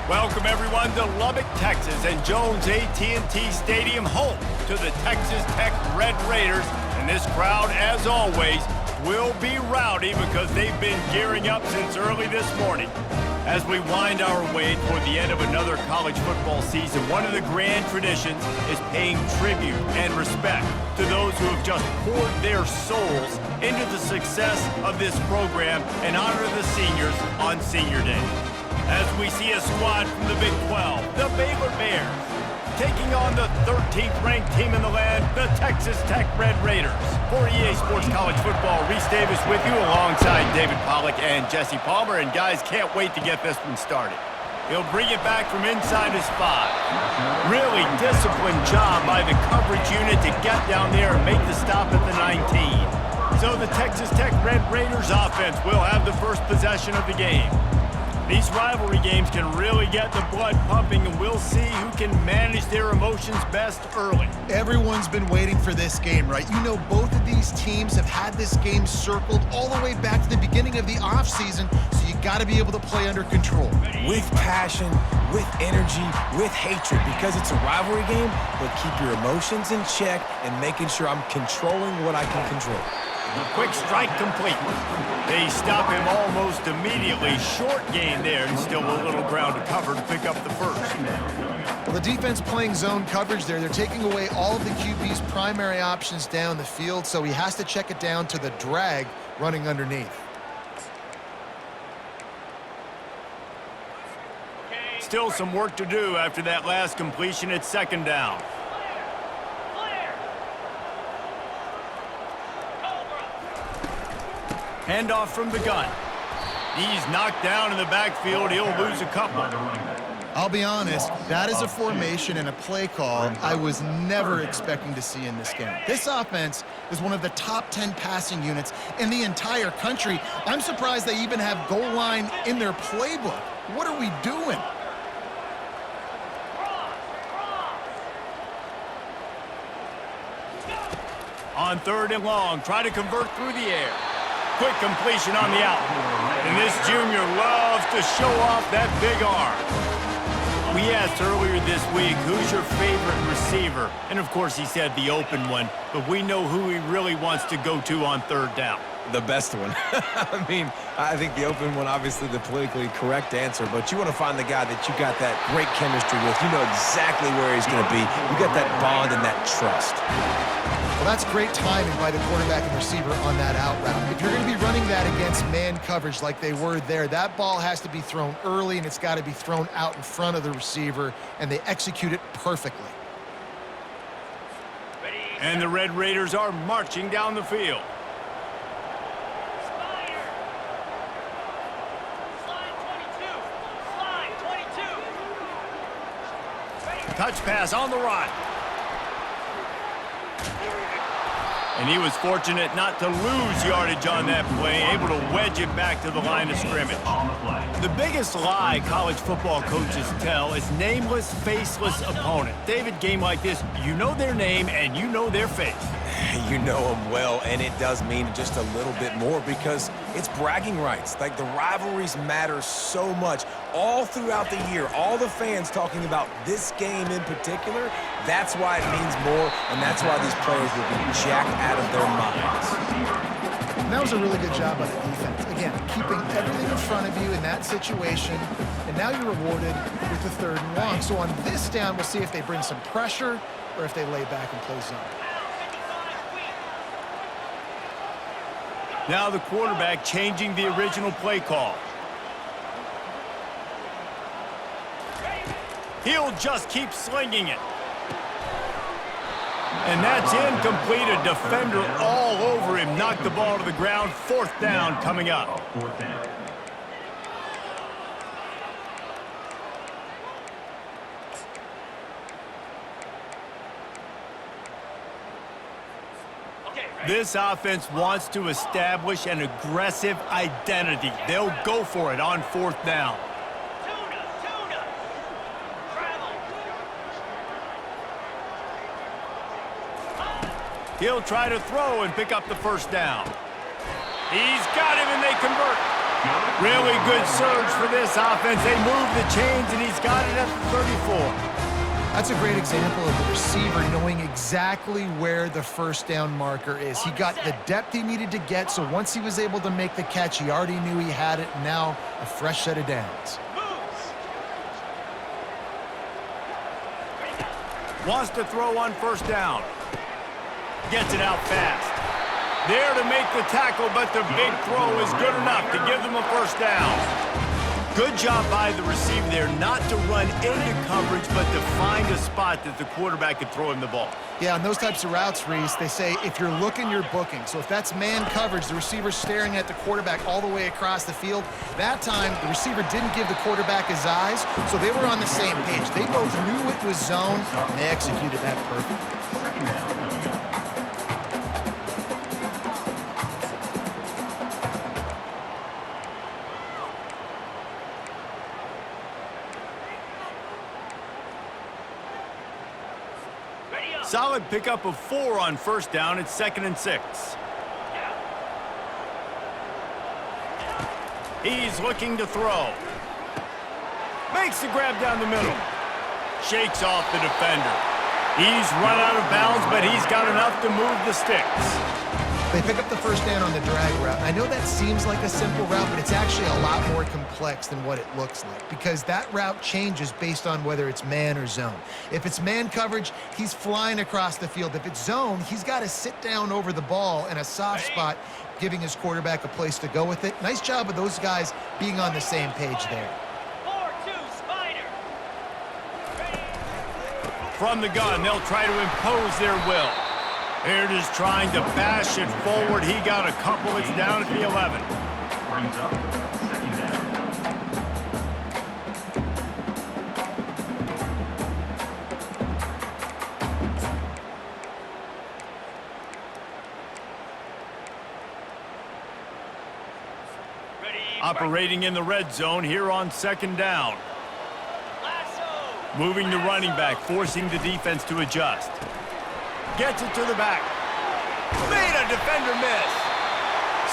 Welcome everyone to Lubbock, Texas, and Jones AT&T Stadium, home to the Texas Tech Red Raiders. And this crowd, as always, will be rowdy because they've been gearing up since early this morning. As we wind our way toward the end of another college football season, one of the grand traditions is paying tribute and respect to those who have just poured their souls into the success of this program and honor the seniors on Senior Day. As we see a squad from the Big 12, the Baylor Bears, taking on the 13th-ranked team in the land, the Texas Tech Red Raiders. For EA Sports College Football, Reese Davis with you alongside David Pollack and Jesse Palmer. And guys, can't wait to get this one started. He'll bring it back from inside his 5. Really disciplined job by the coverage unit to get down there and make the stop at the 19. So the Texas Tech Red Raiders offense will have the first possession of the game. These rivalry games can really get the blood pumping, and we'll see who can manage their emotions best early. Everyone's been waiting for this game, right? You know, both of these teams have had this game circled all the way back to the beginning of the offseason, so you got to be able to play under control. With passion, with energy, with hatred, because it's a rivalry game, but keep your emotions in check and making sure I'm controlling what I can control. Quick strike complete. They stop him almost immediately. Short gain there, and still a little ground to cover to pick up the first. Well, the defense playing zone coverage there. They're taking away all of the QB's primary options down the field, so he has to check it down to the drag running underneath. Still some work to do after that last completion at second down. Handoff from the gun. He's knocked down in the backfield. He'll lose a couple. I'll be honest, that is a formation and a play call I was never expecting to see in this game. This offense is one of the top 10 passing units in the entire country. I'm surprised they even have goal line in their playbook. What are we doing? On 3rd and long, try to convert through the air. Quick completion on the out. And this junior loves to show off that big arm. We asked earlier this week, who's your favorite receiver? And of course he said the open one, but we know who he really wants to go to on 3rd down. The best one. I mean, I think the open one, obviously the politically correct answer, but you want to find the guy that you got that great chemistry with. You know exactly where he's going to be. You got that bond and that trust. Well, that's great timing by the quarterback and receiver on that out route. If you're going to be running that against man coverage like they were there, that ball has to be thrown early, and it's got to be thrown out in front of the receiver, and they execute it perfectly. And the Red Raiders are marching down the field. Touch pass on the run. And he was fortunate not to lose yardage on that play, able to wedge it back to the line of scrimmage. The biggest lie college football coaches tell is nameless, faceless opponent. David, game like this, you know their name and you know their face. You know them well, and it does mean just a little bit more because it's bragging rights. Like, the rivalries matter so much all throughout the year. All the fans talking about this game in particular, that's why it means more, and that's why these players will be jacked out of their minds. And that was a really good job by the defense. Again, keeping everything in front of you in that situation, and now you're rewarded with the 3rd and long. So on this down, we'll see if they bring some pressure or if they lay back and play zone. Now the quarterback changing the original play call. He'll just keep slinging it. And that's incomplete. A defender all over him. Knocked the ball to the ground. 4th down coming up. This offense wants to establish an aggressive identity. They'll go for it on 4th down. He'll try to throw and pick up the 1st down. He's got him, and they convert. Really good surge for this offense. They move the chains, and he's got it at the 34. That's a great example of the receiver knowing exactly where the first down marker is. He got the depth he needed to get, so once he was able to make the catch, he already knew he had it. Now a fresh set of downs. Wants to throw on first down. Gets it out fast. There to make the tackle, but the big throw is good enough to give them a first down. Good job by the receiver there not to run into coverage, but to find a spot that the quarterback could throw him the ball. Yeah, on those types of routes, Reese, they say if you're looking, you're booking. So if that's man coverage, the receiver's staring at the quarterback all the way across the field. That time, the receiver didn't give the quarterback his eyes, so they were on the same page. They both knew it was zone, and they executed that perfectly. Solid pickup of 4 on first down. It's 2nd and 6. He's looking to throw. Makes the grab down the middle. Shakes off the defender. He's run out of bounds, but he's got enough to move the sticks. They pick up the first down on the drag route. I know that seems like a simple route, but it's actually a lot more complex than what it looks like because that route changes based on whether it's man or zone. If it's man coverage, he's flying across the field. If it's zone, he's got to sit down over the ball in a soft spot, giving his quarterback a place to go with it. Nice job of those guys being on the same page there. 4-2 Spider. From the gun, they'll try to impose their will. They're just trying to bash it forward. He got a couple. It's down at the 11. Brings up 2nd Ready. Operating in the red zone here on 2nd down. Moving the running back, forcing the defense to adjust. Gets it to the back. Made a defender miss.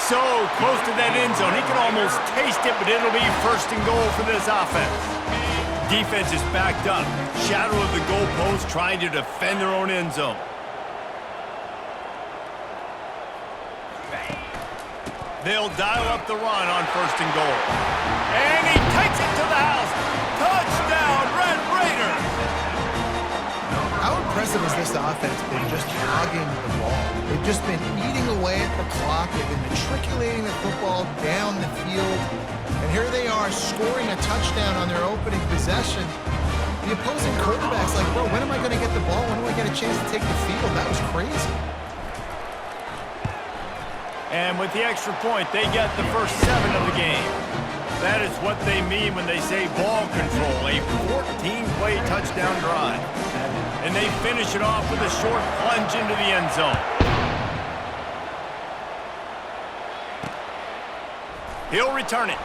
So close to that end zone. He can almost taste it, but it'll be 1st and goal for this offense. Defense is backed up. Shadow of the goalpost trying to defend their own end zone. They'll dial up the run on 1st and goal. And he takes it to the house. Touchdown, Red Raiders! How impressive has this offense been just hogging the ball? They've just been eating away at the clock. They've been matriculating the football down the field. And here they are scoring a touchdown on their opening possession. The opposing quarterback's like, bro, when am I going to get the ball? When do I get a chance to take the field? That was crazy. And with the extra point, they get the first 7 of the game. That is what they mean when they say ball control, a 14-play touchdown drive. And they finish it off with a short plunge into the end zone. He'll return it.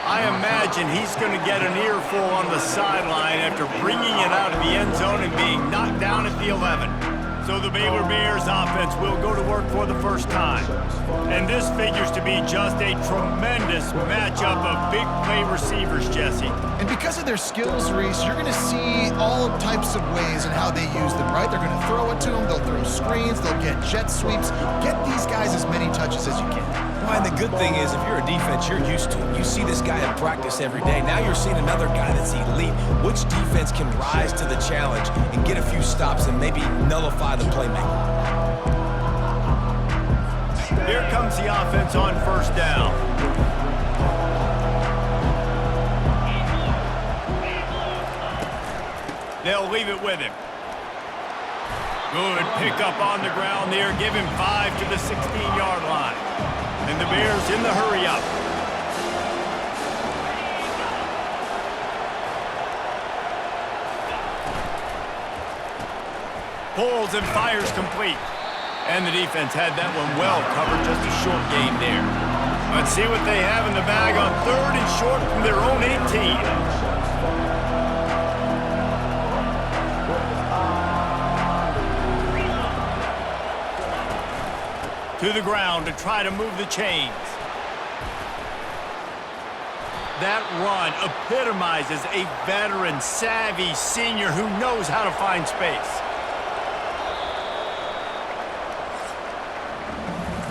I imagine he's going to get an earful on the sideline after bringing it out of the end zone and being knocked down at the 11. So the Baylor Bears offense will go to work for the first time. And this figures to be just a tremendous matchup of big play receivers, Jesse. And because of their skills, Reese, you're going to see all types of ways in how they use them, right? They're going to throw it to them, they'll throw screens, they'll get jet sweeps. Get these guys as many touches as you can. Well, and the good thing is, if you're a defense, you're used to it. You see this guy in practice every day. Now you're seeing another guy that's elite. Which defense can rise to the challenge and get a few stops and maybe nullify the playmaker? Here comes the offense on first down. They'll leave it with him. Good pickup on the ground there. Give him 5 to the 16-yard line. And the Bears in the hurry up. Pulls and fires complete. And the defense had that one well covered. Just a short game there. Let's see what they have in the bag on 3rd and short from their own 18. To the ground to try to move the chains. that run epitomizes a veteran, savvy senior who knows how to find space.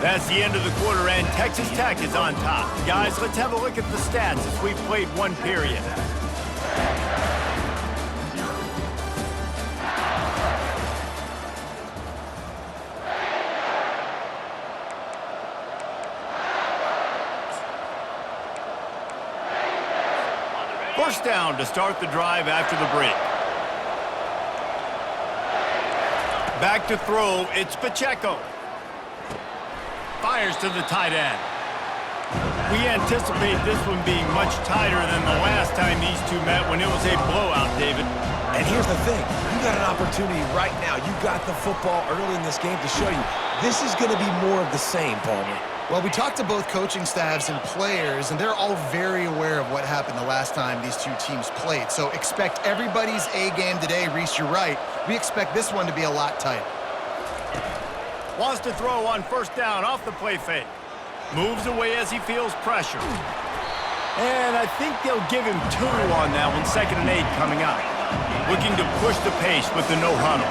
That's the end of the quarter, and Texas Tech is on top. Guys, let's have a look at the stats as we've played one period. First down to start the drive after the break. Back to throw, it's Pacheco. Fires to the tight end. We anticipate this one being much tighter than the last time these two met when it was a blowout, David. And here's the thing. You got an opportunity right now. You got the football early in this game to show you this is going to be more of the same, Palmer. Well, we talked to both coaching staffs and players, and they're all very aware of what happened the last time these two teams played. So expect everybody's A game today. Reese, you're right. We expect this one to be a lot tighter. Wants to throw on first down off the play fake. Moves away as he feels pressure. And I think they'll give him 2 on that one, 2nd and 8 coming up. Looking to push the pace with the no huddle.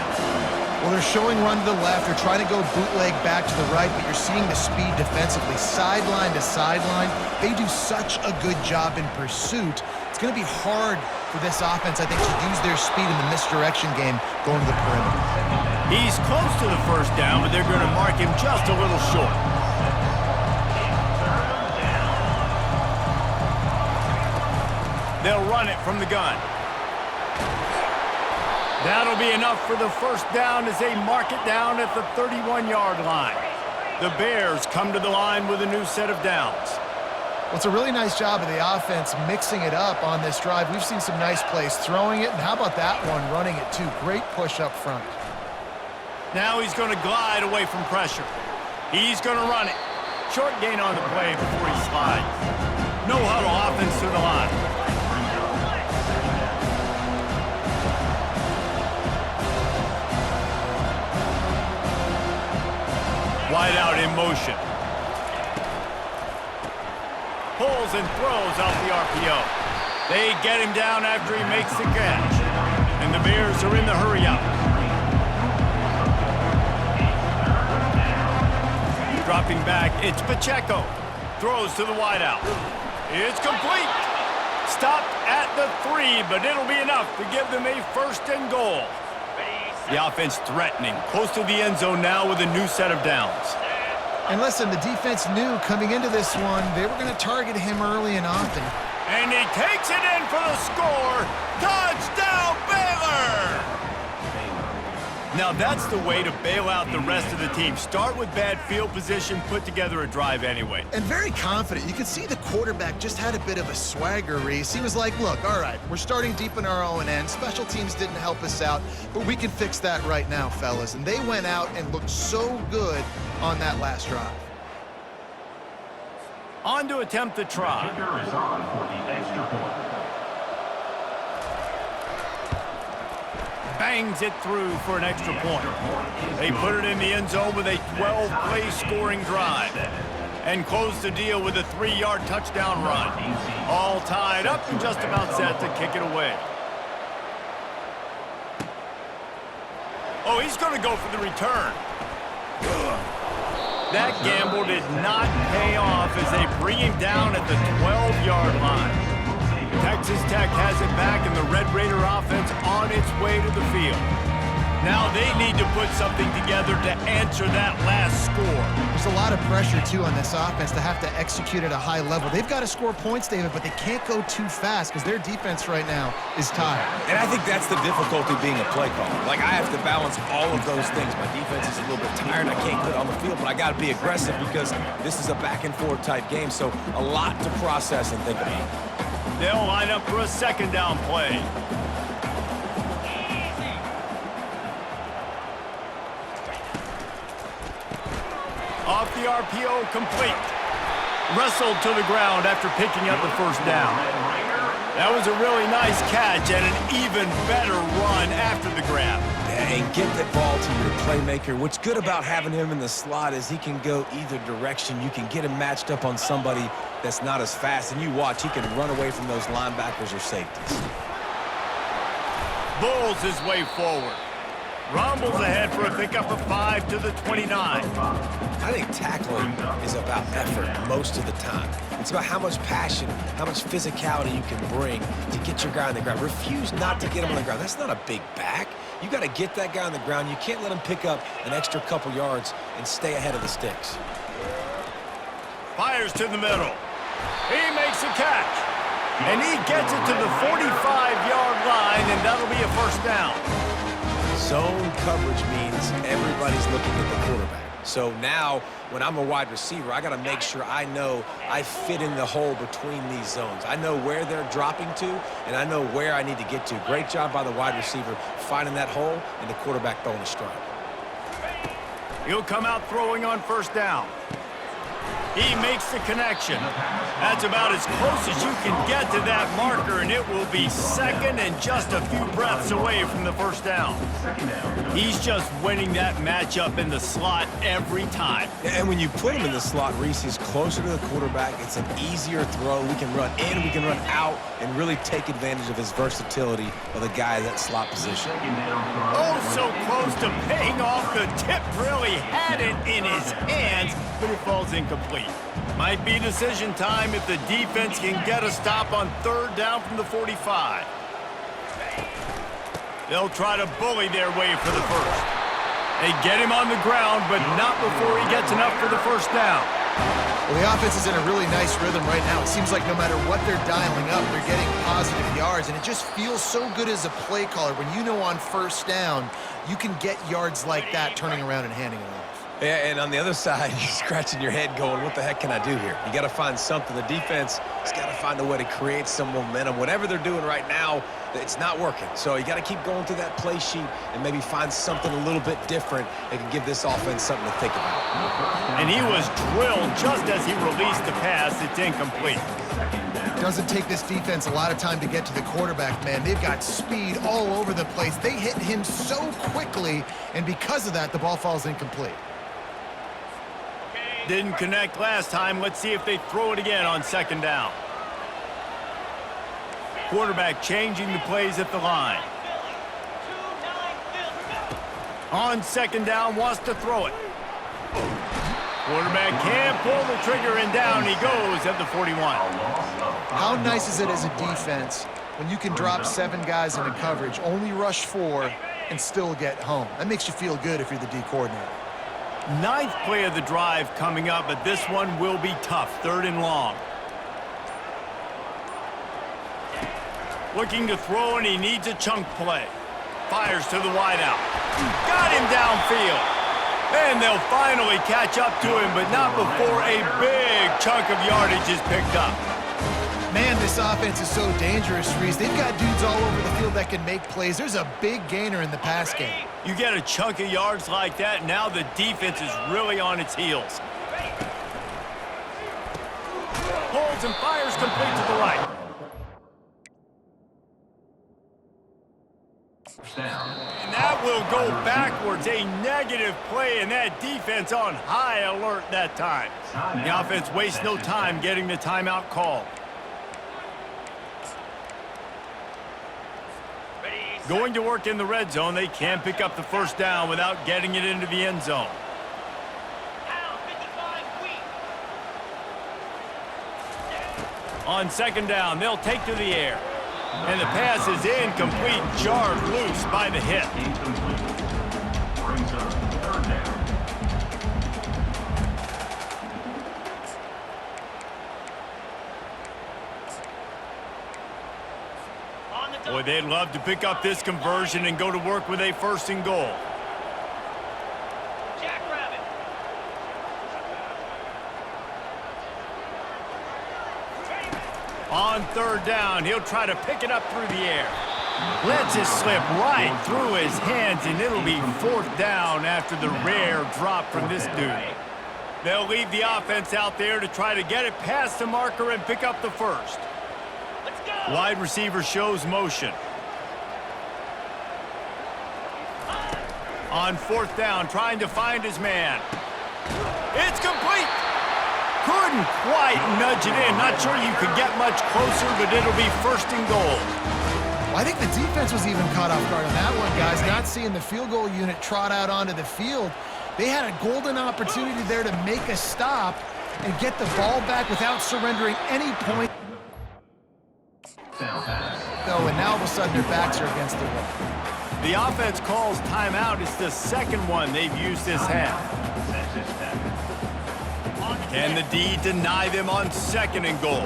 Well, they're showing run to the left. They're trying to go bootleg back to the right, but you're seeing the speed defensively, sideline to sideline. They do such a good job in pursuit. It's going to be hard for this offense, I think, to use their speed in the misdirection game going to the perimeter. He's close to the first down, but they're going to mark him just a little short. They'll run it from the gun. That'll be enough for the first down as they mark it down at the 31-yard line. The Bears come to the line with a new set of downs. Well, it's a really nice job of the offense mixing it up on this drive. We've seen some nice plays throwing it, and how about that one running it too? Great push up front. Now he's going to glide away from pressure. He's going to run it. Short gain on the play before he slides. No huddle offense to the line. Wide out in motion. Pulls and throws off the RPO. They get him down after he makes the catch. And the Bears are in the hurry up. Dropping back, it's Pacheco. Throws to the wide out. It's complete. Stopped at the 3, but it'll be enough to give them a 1st and goal. The offense threatening, close to the end zone now with a new set of downs. And listen, the defense knew coming into this one, they were going to target him early and often. And he takes it in for the score. Touchdown, Baylor! Now that's the way to bail out the rest of the team. Start with bad field position, put together a drive anyway. And very confident. You could see the quarterback just had a bit of a swagger, Reese. He was like, look, all right, we're starting deep in our own end. Special teams didn't help us out, but we can fix that right now, fellas. And they went out and looked so good on that last drive. On to attempt the try. Kicker is on for the extra point. Bangs it through for an extra point. They put it in the end zone with a 12-play scoring drive and close the deal with a 3-yard touchdown run. All tied up and just about set to kick it away. Oh, he's going to go for the return. That gamble did not pay off as they bring him down at the 12-yard line. Texas Tech has it back, and the Red Raider offense on its way to the field. Now they need to put something together to answer that last score. There's a lot of pressure, too, on this offense to have to execute at a high level. They've got to score points, David, but they can't go too fast because their defense right now is tired. And I think that's the difficulty being a play caller. Like, I have to balance all of those things. My defense is a little bit tired. I can't get on the field, but I got to be aggressive because this is a back-and-forth type game, so a lot to process and think about. They'll line up for a 2nd down play. Off the RPO, complete. Wrestled to the ground after picking up the first down. That was a really nice catch and an even better run after the grab. And get the ball to your playmaker. What's good about having him in the slot is he can go either direction. You can get him matched up on somebody that's not as fast, and you watch, he can run away from those linebackers or safeties. Bulls his way forward. Rumbles ahead for a pickup of 5 to the 29. I think tackling is about effort most of the time. It's about how much passion, how much physicality you can bring to get your guy on the ground. Refuse not to get him on the ground. That's not a big back. You got to get that guy on the ground. You can't let him pick up an extra couple yards and stay ahead of the sticks. Fires to the middle. He makes a catch. And he gets it to the 45-yard line, and that'll be a first down. Zone coverage means everybody's looking at the quarterback. So now, when I'm a wide receiver, I got to make sure I know I fit in the hole between these zones. I know where they're dropping to, and I know where I need to get to. Great job by the wide receiver finding that hole and the quarterback throwing a strike. He'll come out throwing on first down. He makes the connection. That's about as close as you can get to that marker, and it will be second and just a few breaths away from the first down. He's just winning that matchup in the slot every time. And when you put him in the slot, Reese, he's closer to the quarterback. It's an easier throw. We can run in, we can run out, and really take advantage of his versatility of the guy in that slot position. Oh, so close to paying off. The tip really had it in his hands, but it falls incomplete. Might be decision time if the defense can get a stop on third down from the 45. They'll try to bully their way for the first. They get him on the ground, but not before he gets enough for the first down. Well, the offense is in a really nice rhythm right now. It seems like no matter what they're dialing up, they're getting positive yards, and it just feels so good as a play caller when you know on first down you can get yards like that turning around and handing it off. Yeah, and on the other side, you're scratching your head going, what the heck can I do here? You got to find something. The defense has got to find a way to create some momentum. Whatever they're doing right now, it's not working. So you got to keep going through that play sheet and maybe find something a little bit different that can give this offense something to think about. And he was drilled just as he released the pass. It's incomplete. Doesn't take this defense a lot of time to get to the quarterback, man. They've got speed all over the place. They hit him so quickly, and because of that, the ball falls incomplete. Didn't connect last time. Let's see if they throw it again on second down. Quarterback changing the plays at the line. On second down, wants to throw it. Quarterback can't pull the trigger, and down he goes at the 41. How nice is it as a defense when you can drop 7 guys into coverage, only rush 4, and still get home? That makes you feel good if you're the D coordinator. 9th play of the drive coming up, but this one will be tough. 3rd and long. Looking to throw, and he needs a chunk play. Fires to the wideout. Got him downfield. And they'll finally catch up to him, but not before a big chunk of yardage is picked up. Man, this offense is so dangerous, Reese. They've got dudes all over the field that can make plays. There's a big gainer in the pass game. You get a chunk of yards like that, now the defense is really on its heels. Holds and fires complete to the right. And that will go backwards. A negative play, and that defense on high alert that time. The offense wastes no time getting the timeout called. Going to work in the red zone. They can't pick up the first down without getting it into the end zone. On second down, they'll take to the air. And the pass is incomplete, jarred loose by the hit. Brings up 3rd down. Boy, they'd love to pick up this conversion and go to work with a 1st and goal. On 3rd down, he'll try to pick it up through the air. Lets it slip right through his hands, and it'll be 4th down after the rare drop from this dude. They'll leave the offense out there to try to get it past the marker and pick up the first. Let's go! Wide receiver shows motion. On fourth down, trying to find his man. It's complete. Couldn't quite nudge it in. Not sure you could get much closer, but it'll be first and goal. Well, I think the defense was even caught off guard on that one, guys. Not seeing the field goal unit trot out onto the field. They had a golden opportunity there to make a stop and get the ball back without surrendering any point. And now all of a sudden their backs are against the wall. The offense calls timeout. It's the second one they've used this half. Can the D deny them on second and goal?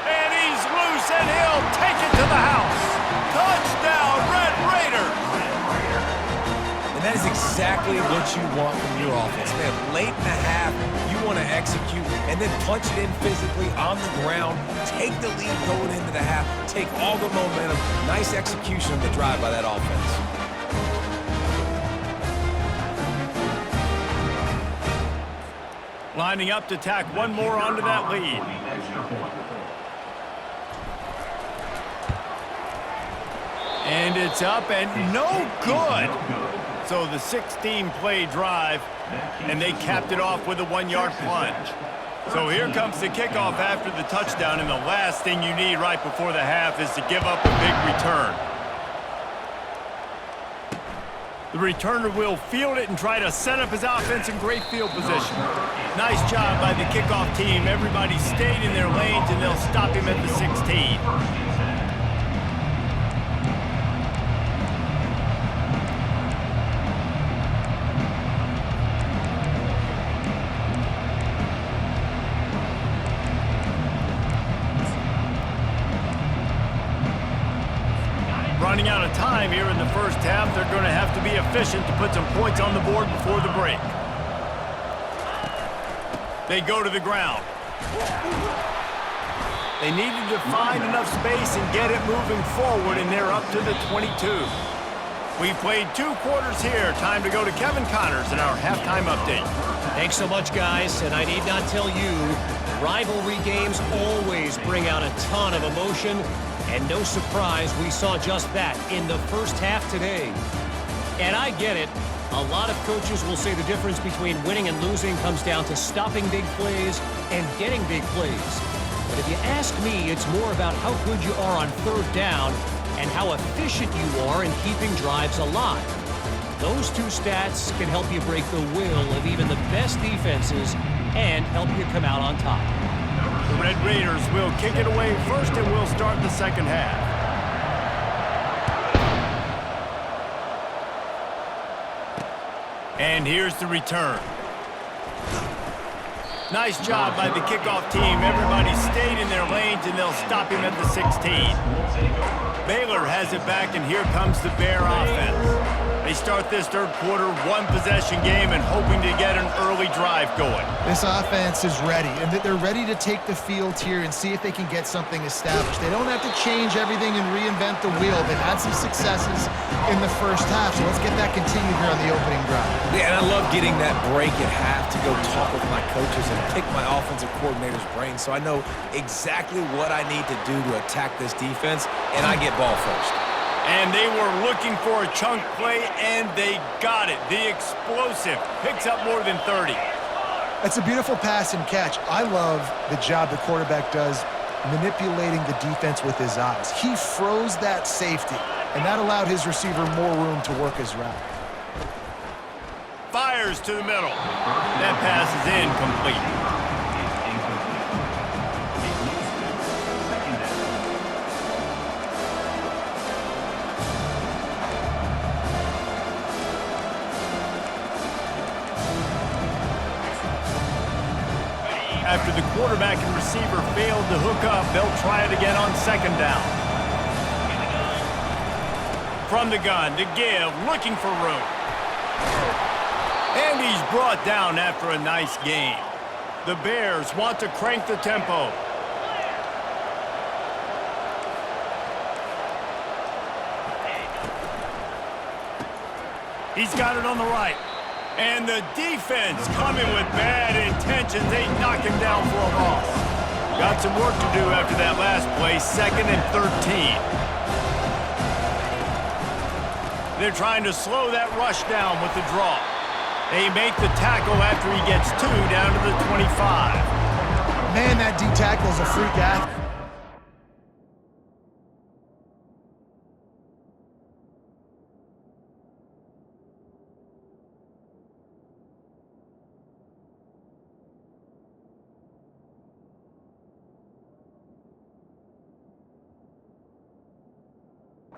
And he's loose, and he'll take it to the house. Touchdown, Red Raiders! And that is exactly what you want from your offense. Man, late in the half, you want to execute and then punch it in physically on the ground, take the lead going into the half, take all the momentum. Nice execution of the drive by that offense. Lining up to tack one more onto that lead. And it's up and no good. So the 16-play drive, and they capped it off with a 1-yard plunge. So here comes the kickoff after the touchdown, and the last thing you need right before the half is to give up a big return. The returner will field it and try to set up his offense in great field position. Nice job by the kickoff team. Everybody stayed in their lanes, and they'll stop him at the 16. Running out of time here in the first half. They're going to have to be efficient to put some points on the board before the break. They go to the ground. They needed to find enough space and get it moving forward, and they're up to the 22. We've played 2 quarters here. Time to go to Kevin Connors in our halftime update. Thanks so much, guys, and I need not tell you, rivalry games always bring out a ton of emotion. And no surprise, we saw just that in the first half today. And I get it. A lot of coaches will say the difference between winning and losing comes down to stopping big plays and getting big plays. But if you ask me, it's more about how good you are on third down and how efficient you are in keeping drives alive. Those 2 stats can help you break the will of even the best defenses and help you come out on top. The Red Raiders will kick it away first, and we'll start the second half. And here's the return. Nice job by the kickoff team. Everybody stayed in their lanes, and they'll stop him at the 16. Baylor has it back, and here comes the Bear offense. They start this third quarter, 1-possession game, and hoping to get an early drive going. This offense is ready, and they're ready to take the field here and see if they can get something established. They don't have to change everything and reinvent the wheel. They've had some successes in the first half, so let's get that continued here on the opening drive. Yeah, and I love getting that break at half to go talk with my coaches and pick my offensive coordinator's brain so I know exactly what I need to do to attack this defense, and I get ball first. And they were looking for a chunk play, and they got it. The explosive picks up more than 30. That's a beautiful pass and catch. I love the job the quarterback does manipulating the defense with his eyes. He froze that safety, and that allowed his receiver more room to work his route. Fires to the middle. That pass is incomplete. After the quarterback and receiver failed to hook up, they'll try it again on second down. From the gun to give, looking for room. And he's brought down after a nice game. The Bears want to crank the tempo. He's got it on the right. And the defense coming with bad intentions. They knock him down for a loss. Got some work to do after that last play, 2nd and 13. They're trying to slow that rush down with the draw. They make the tackle after he gets 2 down to the 25. Man, that D-tackle is a freak athlete.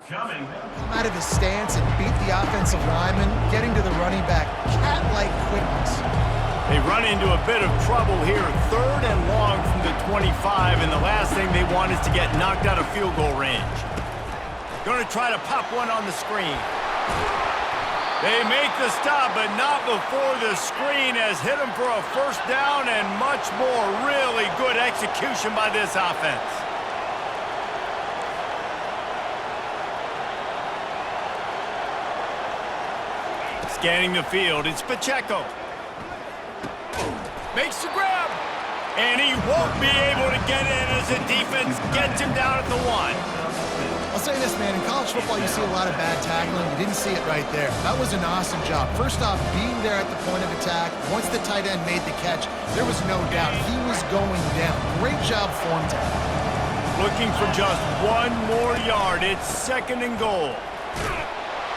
Coming. Come out of his stance and beat the offensive lineman, getting to the running back. Cat-like quickness. They run into a bit of trouble here, 3rd and long from the 25, and the last thing they want is to get knocked out of field goal range. Going to try to pop one on the screen. They make the stop, but not before the screen has hit them for a 1st down and much more. Really good execution by this offense. Scanning the field, it's Pacheco. Makes the grab. And he won't be able to get in as the defense gets him down at the 1. I'll say this, man. In college football, you see a lot of bad tackling. You didn't see it right there. That was an awesome job. First off, being there at the point of attack. Once the tight end made the catch, there was no doubt he was going down. Great job form tackle. Looking for just 1 more yard. It's 2nd and goal.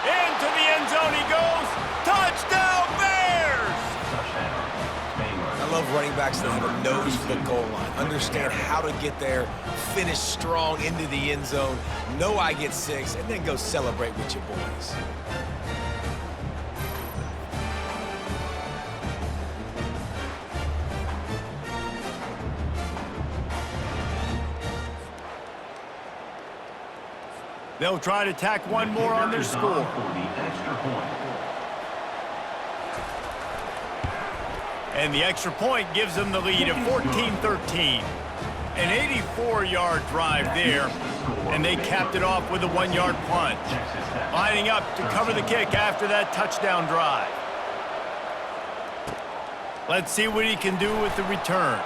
Into the end zone he goes. Touchdown, Bears! I love running backs that have a nose for the goal line. Understand how to get there, finish strong into the end zone, know I get 6, and then go celebrate with your boys. They'll try to tack 1 more on their score. For the extra point. And the extra point gives them the lead at 14-13. An 84-yard drive there, and they capped it off with a 1-yard plunge. Lining up to cover the kick after that touchdown drive. Let's see what he can do with the return.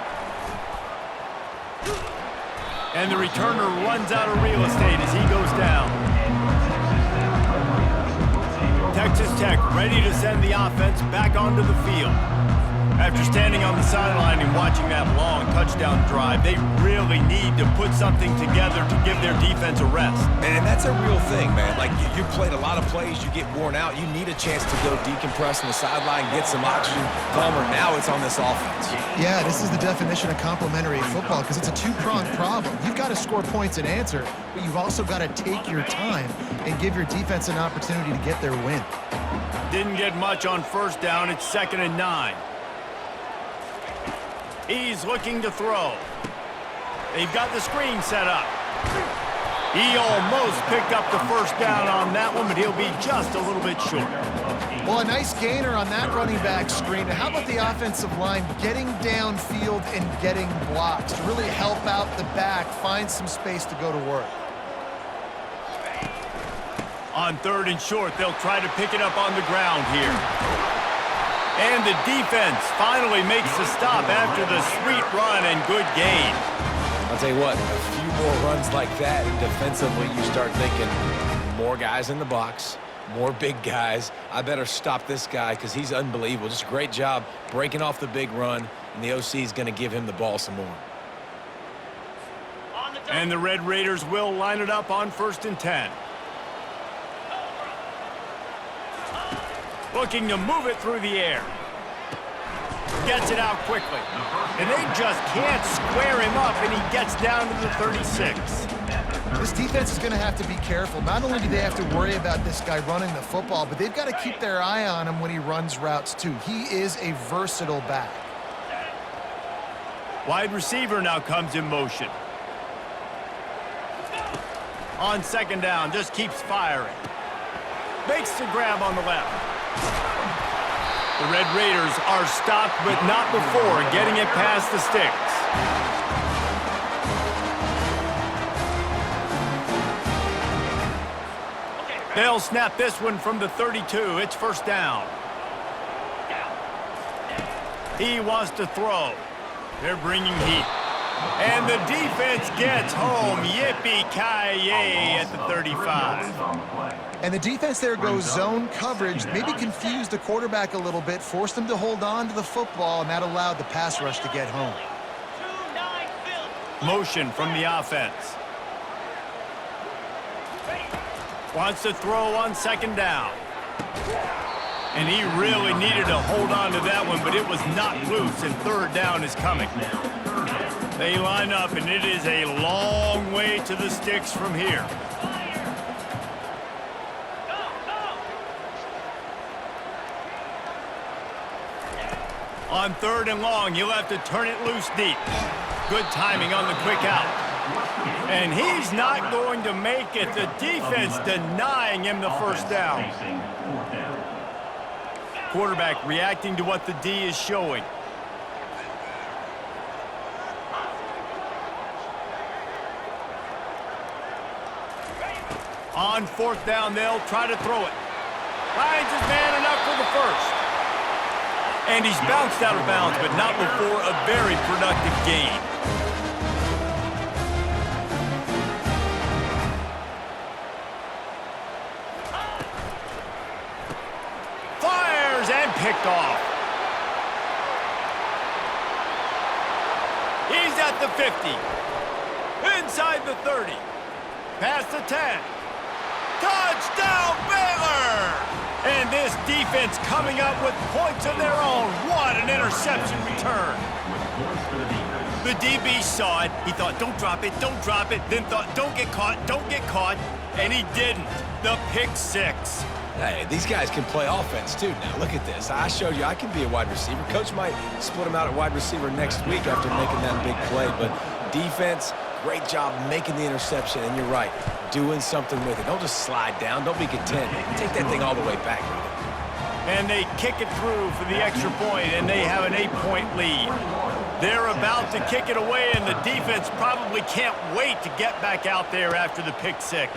And the returner runs out of real estate as he goes down. Texas Tech ready to send the offense back onto the field. After standing on the sideline and watching that long touchdown drive, they really need to put something together to give their defense a rest. And that's a real thing, man. Like, you played a lot of plays, you get worn out, you need a chance to go decompress on the sideline, get some oxygen. Palmer, now it's on this offense. Yeah, this is the definition of complementary football because it's a 2-pronged problem. You've got to score points and answer, but you've also got to take your time and give your defense an opportunity to get their win. Didn't get much on 1st down. It's 2nd and 9. He's looking to throw. They've got the screen set up. He almost picked up the 1st down on that one, but he'll be just a little bit short. Well, a nice gainer on that running back screen. How about the offensive line getting downfield and getting blocks to really help out the back, find some space to go to work? On 3rd and short, they'll try to pick it up on the ground here. And the defense finally makes the stop after the sweet run and good gain. I'll tell you what, a few more runs like that, and defensively you start thinking more guys in the box, more big guys. I better stop this guy because he's unbelievable. Just a great job breaking off the big run, and the OC is going to give him the ball some more. And the Red Raiders will line it up on 1st and 10. Looking to move it through the air. Gets it out quickly. And they just can't square him up, and he gets down to the 36. This defense is going to have to be careful. Not only do they have to worry about this guy running the football, but they've got to keep their eye on him when he runs routes too. He is a versatile back. Wide receiver now comes in motion. On 2nd down, just keeps firing. Makes the grab on the left. The Red Raiders are stopped, but not before getting it past the sticks. They'll snap this one from the 32. It's 1st down. He wants to throw. They're bringing heat. And the defense gets home. Yippee-ki-yay at the 35. And the defense there goes zone coverage, maybe confused the quarterback a little bit, forced him to hold on to the football, and that allowed the pass rush to get home. Motion from the offense. Wants to throw on second down. And he really needed to hold on to that one, but it was not loose, and third down is coming. They line up, and it is a long way to the sticks from here. On third and long, he'll have to turn it loose deep. Good timing on the quick out. And he's not going to make it. The defense denying him the first down. Quarterback reacting to what the D is showing. On fourth down, they'll try to throw it. Finds his man enough for the first. And he's bounced out of bounds, but not before a very productive gain. Fires and picked off. He's at the 50. Inside the 30. Past the 10. Touchdown, Baylor! And this defense coming up with points of their own. What an interception return. The DB saw it. He thought, don't drop it, don't drop it. Then thought, don't get caught, don't get caught. And he didn't. The pick six. Hey, these guys can play offense, too, now. Look at this. I showed you I can be a wide receiver. Coach might split him out at wide receiver next week after making that big play. But defense, great job making the interception. And you're right, doing something with it. Don't just slide down. Don't be content. Take that thing all the way back. And they kick it through for the extra point, and they have an 8-point lead. They're about to kick it away, and the defense probably can't wait to get back out there after the pick six.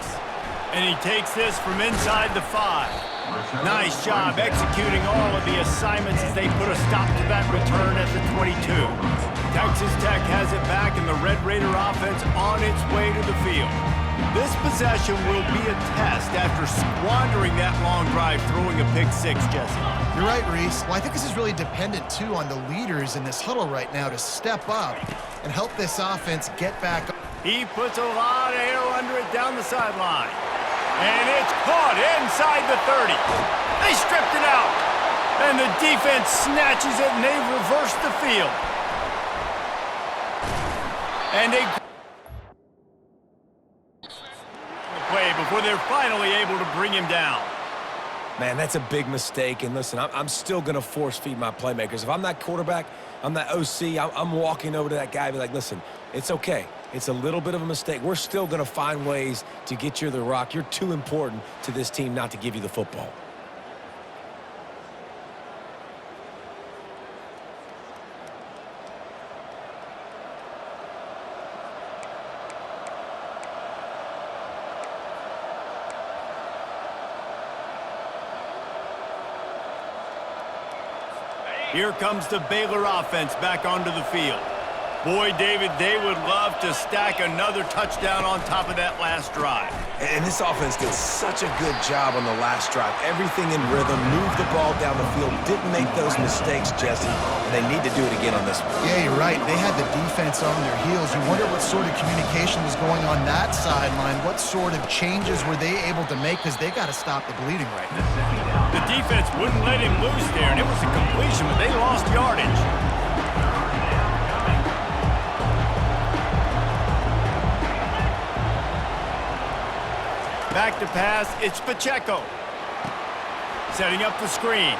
And he takes this from inside the 5. Nice job executing all of the assignments as they put a stop to that return at the 22. Texas Tech has it back, and the Red Raider offense on its way to the field. This possession will be a test after squandering that long drive throwing a pick six, Jesse. You're right, Reese. Well, I think this is really dependent, too, on the leaders in this huddle right now to step up and help this offense get back. He puts a lot of air under it down the sideline. And it's caught inside the 30. They stripped it out. And the defense snatches it, and they reverse the field. And they play before they're finally able to bring him down. Man, that's a big mistake. And listen, I'm still going to force feed my playmakers. If I'm that quarterback, I'm that OC, I'm walking over to that guy and be like, listen, it's okay. It's a little bit of a mistake. We're still going to find ways to get you the rock. You're too important to this team not to give you the football. Here comes the Baylor offense back onto the field. Boy, David, they would love to stack another touchdown on top of that last drive. And this offense did such a good job on the last drive. Everything in rhythm, moved the ball down the field, didn't make those mistakes, Jesse. And they need to do it again on this one. Yeah, you're right. They had the defense on their heels. You wonder what sort of communication was going on that sideline. What sort of changes were they able to make? Because they got to stop the bleeding right now. The defense wouldn't let him loose there, and it was a completion, but they lost yardage. Back to pass, it's Pacheco. Setting up the screen.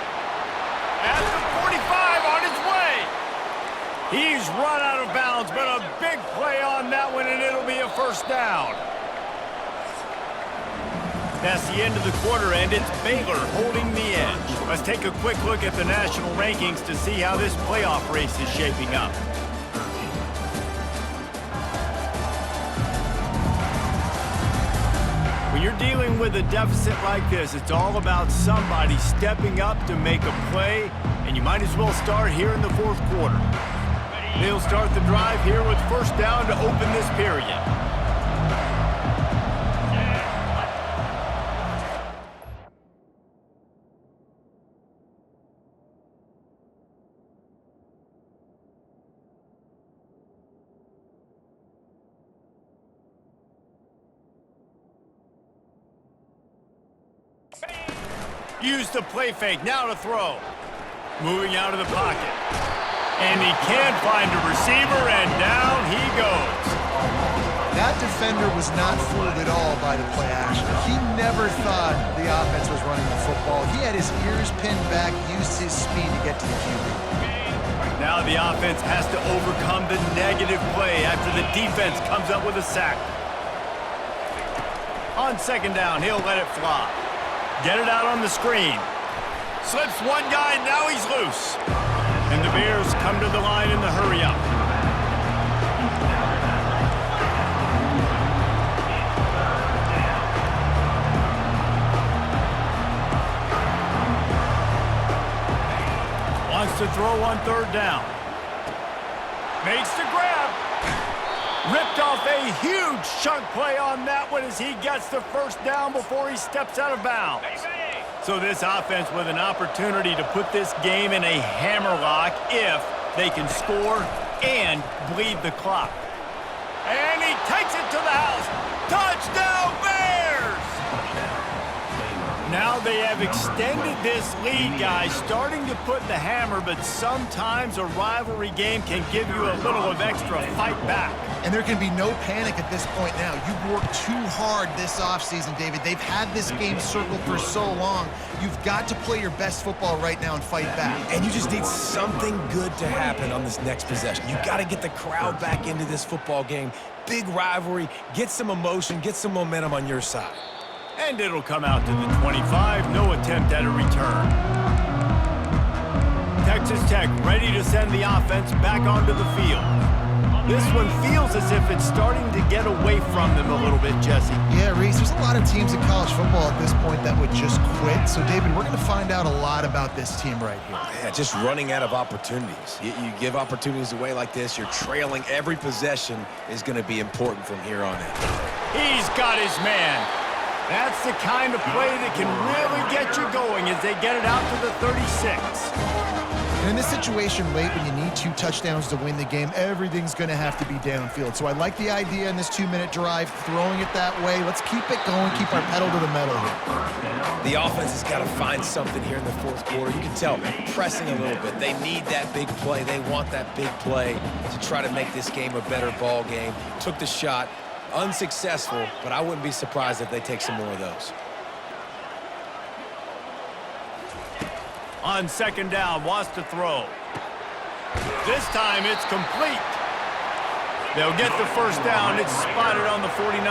At the 45 on his way. He's run out of bounds, but a big play on that one, and it'll be a first down. That's the end of the quarter, and it's Baylor holding the edge. Let's take a quick look at the national rankings to see how this playoff race is shaping up. When you're you're dealing with a deficit like this, it's all about somebody stepping up to make a play, and you might as well start here in the fourth quarter. They'll start the drive here with first down to open this period. Use the play fake, now to throw. Moving out of the pocket. And he can't find a receiver, and down he goes. That defender was not fooled at all by the play action. He never thought the offense was running the football. He had his ears pinned back, used his speed to get to the QB. Now the offense has to overcome the negative play after the defense comes up with a sack. On second down, he'll let it fly. Get it out on the screen. Slips one guy, now he's loose. And the Bears come to the line in the hurry-up. Wants to throw on third down. Makes the grab. Ripped off a huge chunk play on that one as he gets the first down before he steps out of bounds. So this offense with an opportunity to put this game in a hammerlock if they can score and bleed the clock. And he takes it to the house. Touchdown, Bears! Now they have extended this lead, guys, starting to put the hammer, but sometimes a rivalry game can give you a little of extra fight back. And there can be no panic at this point now. You've worked too hard this offseason, David. They've had this game circled for so long. You've got to play your best football right now and fight back. And you just need something good to happen on this next possession. You got to get the crowd back into this football game. Big rivalry, get some emotion, get some momentum on your side. And it'll come out to the 25, no attempt at a return. Texas Tech ready to send the offense back onto the field. This one feels as if it's starting to get away from them a little bit, Jesse. Yeah, Reese, there's a lot of teams in college football at this point that would just quit. So, David, we're going to find out a lot about this team right here. Yeah, just running out of opportunities. You give opportunities away like this, you're trailing. Every possession is going to be important from here on in. He's got his man. That's the kind of play that can really get you going as they get it out to the 36. And in this situation late when you need 2 touchdowns to win the game, everything's going to have to be downfield. So I like the idea in this 2-minute drive, throwing it that way. Let's keep it going, keep our pedal to the metal here. The offense has got to find something here in the fourth quarter. You can tell they're pressing a little bit. They need that big play. They want that big play to try to make this game a better ball game. Took the shot. Unsuccessful, but I wouldn't be surprised if they take some more of those. On second down, wants to throw. This time it's complete. They'll get the first down. It's spotted on the 49.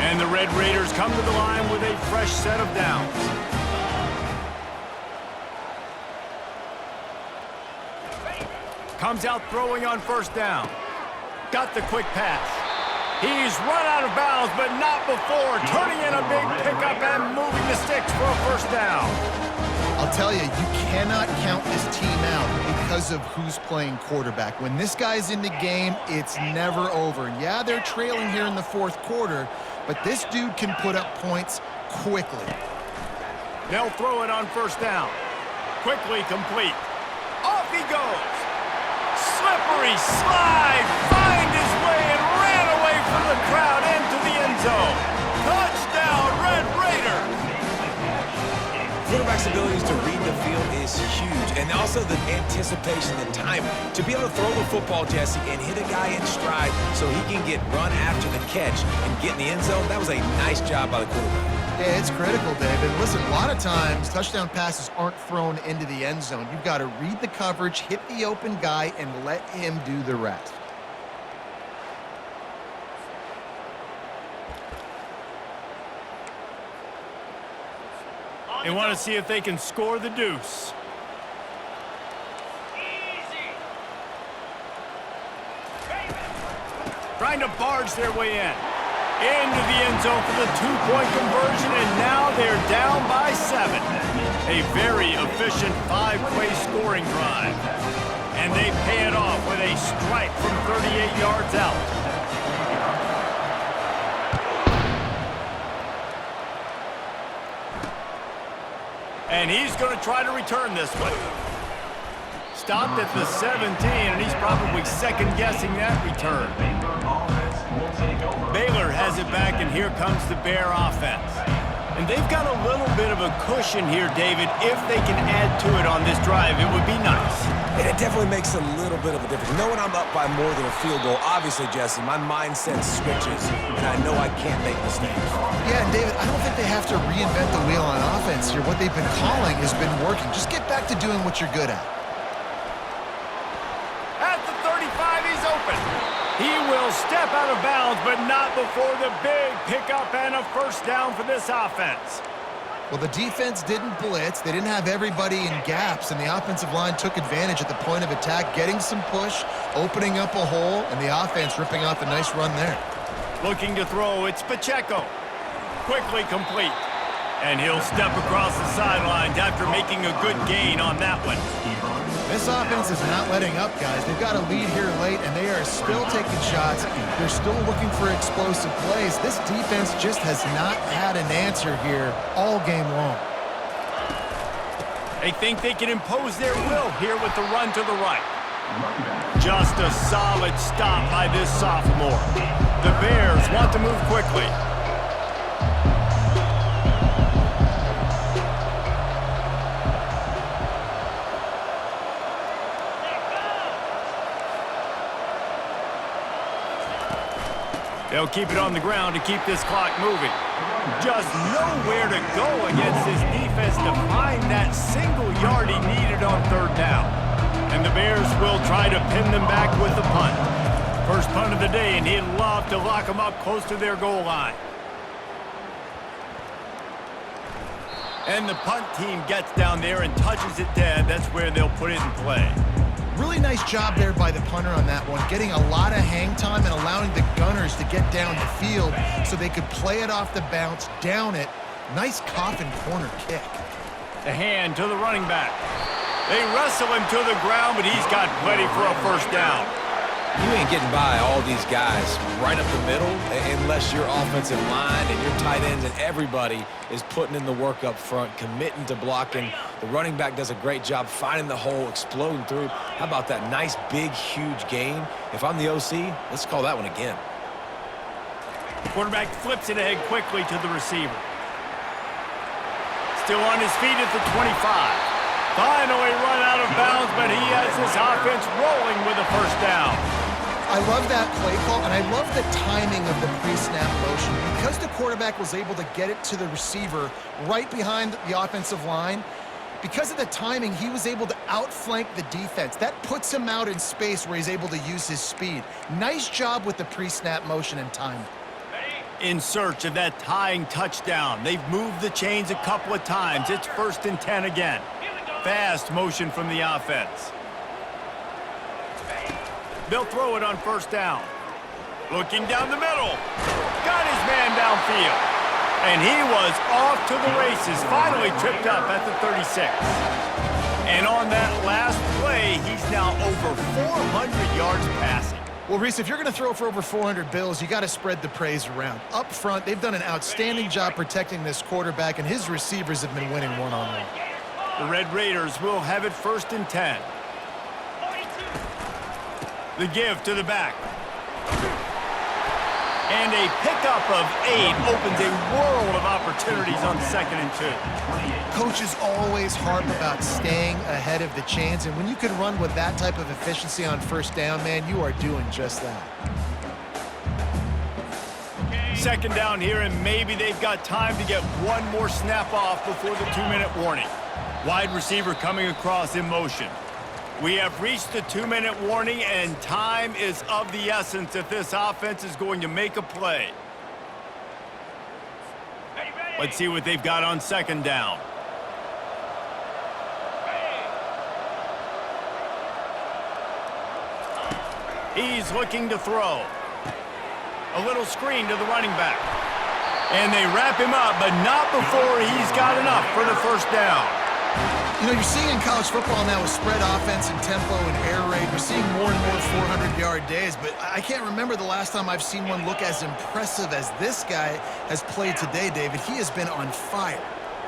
And the Red Raiders come to the line with a fresh set of downs. Comes out throwing on first down. Got the quick pass. He's run out of bounds, but not before turning in a big pickup and moving the sticks for a first down. I'll tell you, you cannot count this team out because of who's playing quarterback. When this guy's in the game, it's never over. Yeah, they're trailing here in the fourth quarter, but this dude can put up points quickly. They'll throw it on first down. Quickly complete. Off he goes. Slippery slide. Find his way and ran away from the crowd into the end zone. Touchdown, Red Raiders. Quarterback's abilities to read the field is huge, and also the anticipation, the time to be able to throw the football, Jesse, and hit a guy in stride so he can get run after the catch and get in the end zone. That was a nice job by the quarterback. Yeah, it's critical, David. Listen, a lot of times touchdown passes aren't thrown into the end zone. You've got to read the coverage, hit the open guy, and let him do the rest. They want to see if they can score the deuce. Trying to barge their way in. Into the end zone for the two-point conversion, and now they're down by 7. A very efficient 5-play scoring drive. And they pay it off with a strike from 38 yards out. And he's going to try to return this one. Stopped at the 17, and he's probably second-guessing that return. Baylor has it back, and here comes the Bear offense. And they've got a little bit of a cushion here, David. If they can add to it on this drive, it would be nice. And it definitely makes a little bit of a difference. Knowing I'm up by more than a field goal, obviously, Jesse, my mindset switches, and I know I can't make mistakes. Yeah, and David, I don't think they have to reinvent the wheel on offense here. What they've been calling has been working. Just get back to doing what you're good at. At the 35, he's open. He will step out of bounds, but not before the big pickup and a first down for this offense. Well, the defense didn't blitz. They didn't have everybody in gaps, and the offensive line took advantage at the point of attack, getting some push, opening up a hole, and the offense ripping off a nice run there. Looking to throw, it's Pacheco. Quickly complete. And he'll step across the sidelines after making a good gain on that one. This offense is not letting up, guys. They've got a lead here late, and they are still taking shots. They're still looking for explosive plays. This defense just has not had an answer here all game long. They think they can impose their will here with the run to the right. Just a solid stop by this sophomore. The Bears want to move quickly. They'll keep it on the ground to keep this clock moving. Just nowhere to go against this defense to find that single yard he needed on third down. And the Bears will try to pin them back with the punt. First punt of the day, and he'd love to lock them up close to their goal line. And the punt team gets down there and touches it dead. That's where they'll put it in play. Really nice job there by the punter on that one, getting a lot of hang time and allowing the Gunners to get down the field so they could play it off the bounce, down it. Nice coffin corner kick. The hand to the running back. They wrestle him to the ground, but he's got plenty for a first down. You ain't getting by all these guys right up the middle unless your offensive line and your tight ends and everybody is putting in the work up front, committing to blocking. The running back does a great job finding the hole, exploding through. How about that nice, big, huge gain? If I'm the OC, let's call that one again. Quarterback flips it ahead quickly to the receiver. Still on his feet at the 25. Finally run out of bounds, but he has this offense rolling with a first down. I love that play call, and I love the timing of the pre-snap motion. Because the quarterback was able to get it to the receiver right behind the offensive line, because of the timing, he was able to outflank the defense. That puts him out in space where he's able to use his speed. Nice job with the pre-snap motion and timing. In search of that tying touchdown. They've moved the chains a couple of times. It's 1st and 10 again. Fast motion from the offense. They'll throw it on first down. Looking down the middle. Got his man downfield. And he was off to the races. Finally tripped up at the 36. And on that last play, he's now over 400 yards passing. Well, Reese, if you're going to throw for over 400 bills, you got to spread the praise around. Up front, they've done an outstanding job protecting this quarterback, and his receivers have been winning one-on-one. The Red Raiders will have it 1st and 10. The give to the back. And a pickup of 8 opens a world of opportunities on 2nd and 2. Coaches always harp about staying ahead of the chains, and when you can run with that type of efficiency on first down, man, you are doing just that. 2nd down here, and maybe they've got time to get one more snap off before the 2-minute warning. Wide receiver coming across in motion. We have reached the 2-minute warning, and time is of the essence if this offense is going to make a play. Let's see what they've got on 2nd down. He's looking to throw. A little screen to the running back. And they wrap him up, but not before he's got enough for the first down. You know, you're seeing in college football now with spread offense and tempo and air raid, we're seeing more and more 400-yard days, but I can't remember the last time I've seen one look as impressive as this guy has played today, David. He has been on fire.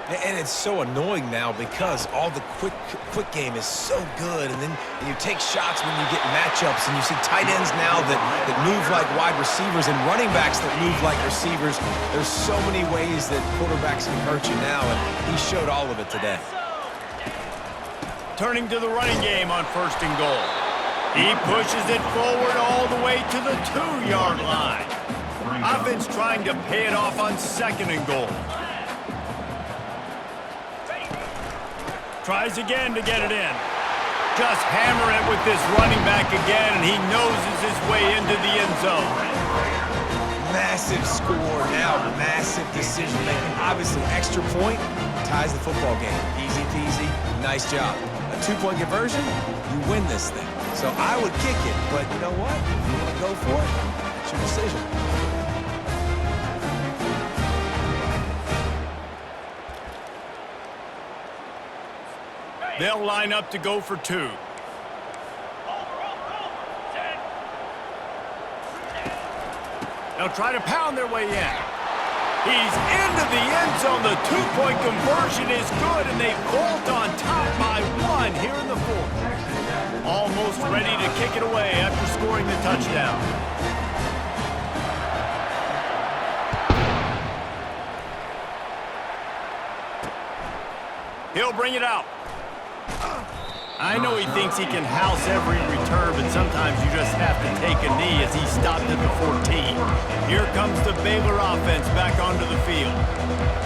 And it's so annoying now because all the quick game is so good, and then you take shots when you get matchups, and you see tight ends now that move like wide receivers and running backs that move like receivers. There's so many ways that quarterbacks can hurt you now, and he showed all of it today. Turning to the running game on 1st and goal. He pushes it forward all the way to the 2-yard line. Offense trying to pay it off on 2nd and goal. Tries again to get it in. Just hammer it with this running back again, and he noses his way into the end zone. Massive score now, massive decision making. Obviously, extra point ties the football game. Easy peasy, nice job. A 2-point conversion, you win this thing. So I would kick it, but you know what? If you want to go for it, it's your decision. They'll line up to go for 2. They'll try to pound their way in. He's into the end zone. The 2-point conversion is good, and they vault on top by 1 here in the 4th. Almost ready to kick it away after scoring the touchdown. He'll bring it out. I know he thinks he can house every return, but sometimes you just have to take a knee as he stopped at the 14. Here comes the Baylor offense back onto the field.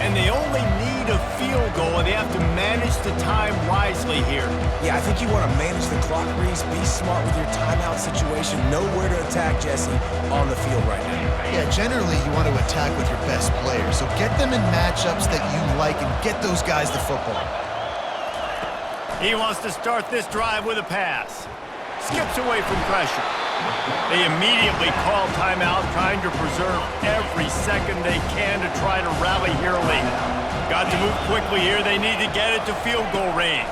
And they only need a field goal, and they have to manage the time wisely here. Yeah, I think you want to manage the clock, Reese. Be smart with your timeout situation. Know where to attack Jesse on the field right now. Yeah, generally you want to attack with your best players, so get them in matchups that you like and get those guys the football. He wants to start this drive with a pass. Skips away from pressure. They immediately call timeout, trying to preserve every second they can to try to rally here late. Got to move quickly here. They need to get it to field goal range.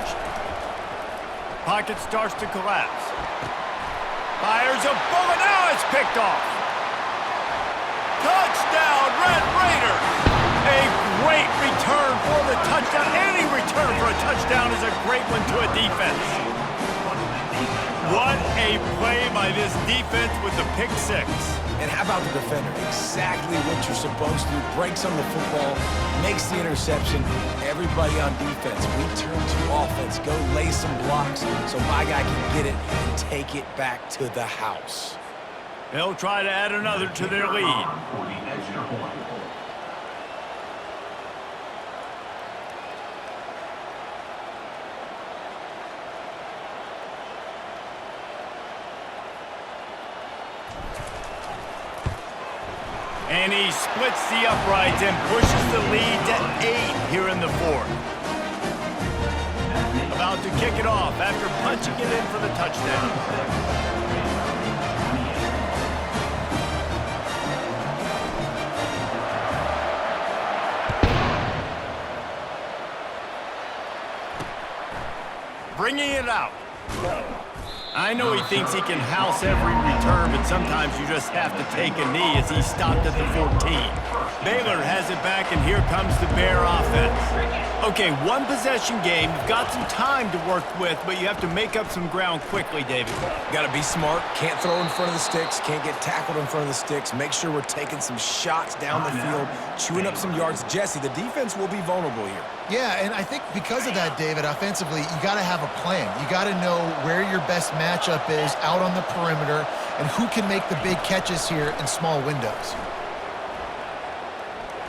Pocket starts to collapse. Fires a bullet. Now it's picked off. Touchdown, Red Raiders! A great return for the touchdown. Any return for a touchdown is a great one to a defense. What a play by this defense with the pick 6. And how about the defender? Exactly what you're supposed to do. Breaks on the football, makes the interception. Everybody on defense, we turn to offense. Go lay some blocks so my guy can get it and take it back to the house. They'll try to add another to their lead. For the extra point. And he splits the uprights and pushes the lead to 8 here in the 4th. About to kick it off after punching it in for the touchdown. Bringing it out. I know he thinks he can house every return, but sometimes you just have to take a knee as he stopped at the 14. Baylor has it back, and here comes the Bear offense. Okay, 1 possession game. You've got some time to work with, but you have to make up some ground quickly, David. Got to be smart. Can't throw in front of the sticks. Can't get tackled in front of the sticks. Make sure we're taking some shots down the field, chewing up some yards. Jesse, the defense will be vulnerable here. Yeah, and I think because of that, David, offensively, you got to have a plan. You got to know where your best matchup is out on the perimeter and who can make the big catches here in small windows.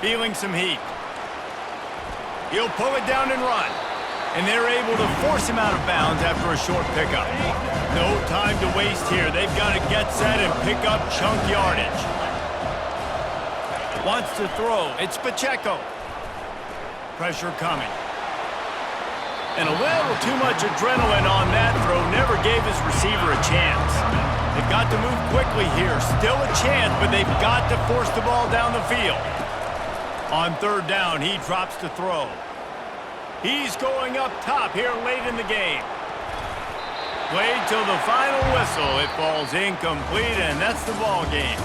Feeling some heat. He'll pull it down and run. And they're able to force him out of bounds after a short pickup. No time to waste here. They've got to get set and pick up chunk yardage. Wants to throw. It's Pacheco. Pressure coming. And a little too much adrenaline on that throw. Never gave his receiver a chance. They've got to move quickly here. Still a chance, but they've got to force the ball down the field. On third down, he drops to throw. He's going up top here late in the game. Played till the final whistle. It falls incomplete, and that's the ball game.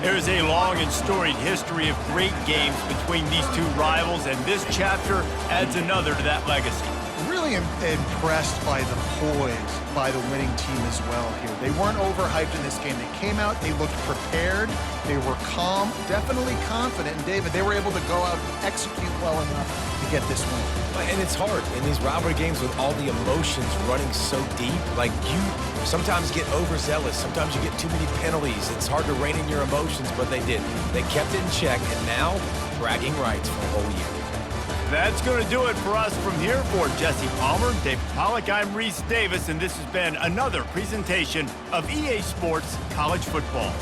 There's a long and storied history of great games between these two rivals, and this chapter adds another to that legacy. Really impressed by the poise by the winning team as well here. They weren't overhyped in this game. They came out, they looked prepared, they were calm, definitely confident. And David, they were able to go out and execute well enough to get this win. And it's hard in these rivalry games with all the emotions running so deep. Like, you sometimes get overzealous. Sometimes you get too many penalties. It's hard to rein in your emotions, but they did. They kept it in check, and now bragging rights for a whole year. That's going to do it for us from here. For Jesse Palmer, David Pollack, I'm Reese Davis, and this has been another presentation of EA Sports College Football.